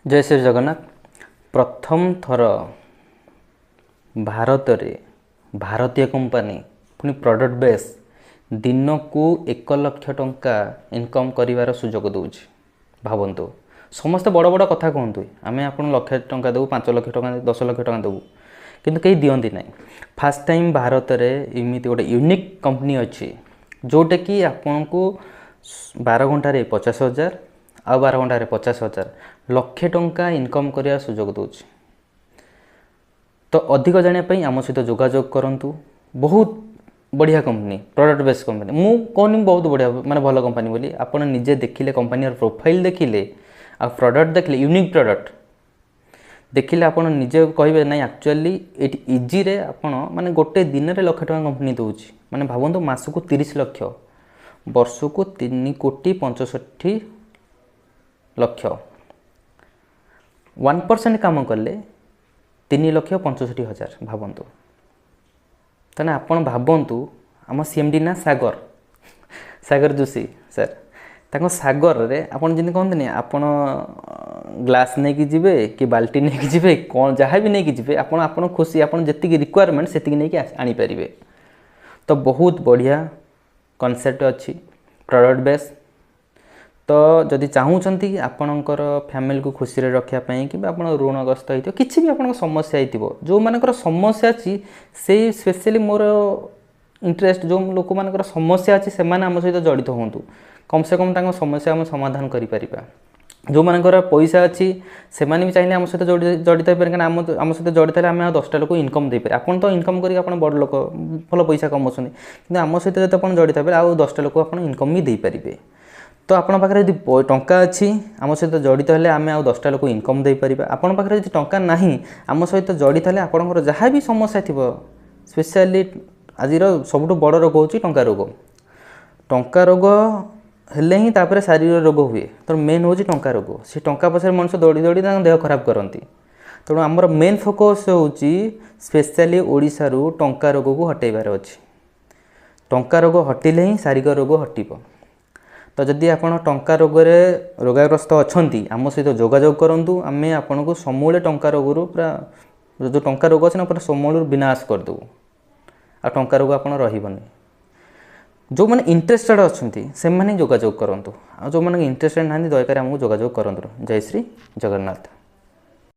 जय श्री जगन्नाथ। प्रथम थर भारत रे भारतीय कंपनी पुणी प्रोडक्ट बेस दिन को 1 लाख टंका इनकम करिवार सुजोग दौर। भावतु समस्ते बड़ बड़ कथा कहतु आम आप लक्ष टंका देवु 5 लाख टंका 10 लाख टंका देवु किंतु कहीं दियंती ना। फास्ट टाइम भारत में इमिति गोटे यूनिक कंपनी अच्छी जोटा कि आपन को 12 घंटे 50,000 आ 12 घंटे 50,000 लक्षे टंका इनकम करने सुजोग दौर। तो अधिक जानापी आम सहित जोगाजोग करूँ। बहुत बढ़िया कंपनी प्रोडक्ट बेस कंपनी मु कहनी बहुत बढ़िया माने भल कंपनी बोली आपन निजे देखिले कंपनी प्रोफाइल देखिले आ प्रोडक्ट देखिले यूनिक प्रोडक्ट देखिले आपन निजे कहे ना एक्चुअली ये इजी रे आपन माने गोटे दिन रे लक्ष टंका कंपनी दउची माने भावंतु मास को 30 लाख वर्ष को 3,65,00,000 1% काम कले 3,65,00,000 भावतु। तेना आपण भावतु आम सीएमडी ना सागर सागर जोशी सर ताको सागर रे आपण जिन कहते आपण ग्लास नहीं कि जिवे कि बाल्टी नहीं कि जिवे कौन जहाँ भी नहीं कि जिवे आपण खुशी आपण जति रिक्वायरमेंट सेति नहीं कि आनी परिवे। तो बहुत बढ़िया कॉन्सेप्ट अच्छी प्रोडक्ट बेस। तो जदि चाहूँगी आपणकर फैमिली को खुशी रखापी कि ऋणग्रस्त हो कि भी आप समस्या हो जो मानकर समस्या अच्छी से स्पेशली मोर इंटरेस्ट जो लोक मान समस्या अच्छी से आम सहित जड़ित हूँ कम से कम तक समस्या आम समाधान करें। जो मानकर पैसा अच्छी से भी चाहिए आम सहित जड़ित हो पारे आम सहित जड़ित है आम 10टा लोक इनकम दे पारे। आपन तो इनकम करके बड़ लोक भल पैसा कमाऊँ कि आम सहित जो आप जड़ित हो आउ 10टा लोक आप इनकम भी दे पारे। तो आपण पाखे यदि टंका अच्छी आम सहित जड़ित हेल्ले आम आउ 10टा लोक इनकम दे पारिबा। आपण पाखे यदि टंका नाही आम सहित जड़ित हेल्ले आपणकर जहाँ भी समस्या थी स्पेशली आज सबुठ बड़ रोग होची टंका रोग। टंका रोग हेल्ले ही तापर शारीरिक रोग हुए। तो मेन होची टंका रोग। से टंका पछरे मनुष्य दौड़ी दौड़ी देह खराब करती। तेणु आमर मेन फोकस होची स्पेशली ओडिशा रु टंका रोग को हटेबार अछि। टंका रोग हटिले ही शारीरिक रोग हटिबो। तो जदि आप टंका रोग रोगाग्रस्त अच्छा आम सहित जोगाजोग करूँ आम आपन को समूले टंका रोग पूरा जो टंका रोग अच्छे पूरा समूल विनाश करदेव आ टंका रोग आप रही। जो मैंने इंटरेस्टेड अच्छा से जोगाजोग करूँ आ जो मैंने इंटरेस्टेड ना दयाकोरी आमको जोगाजोग करूँ। जय श्री जगन्नाथ।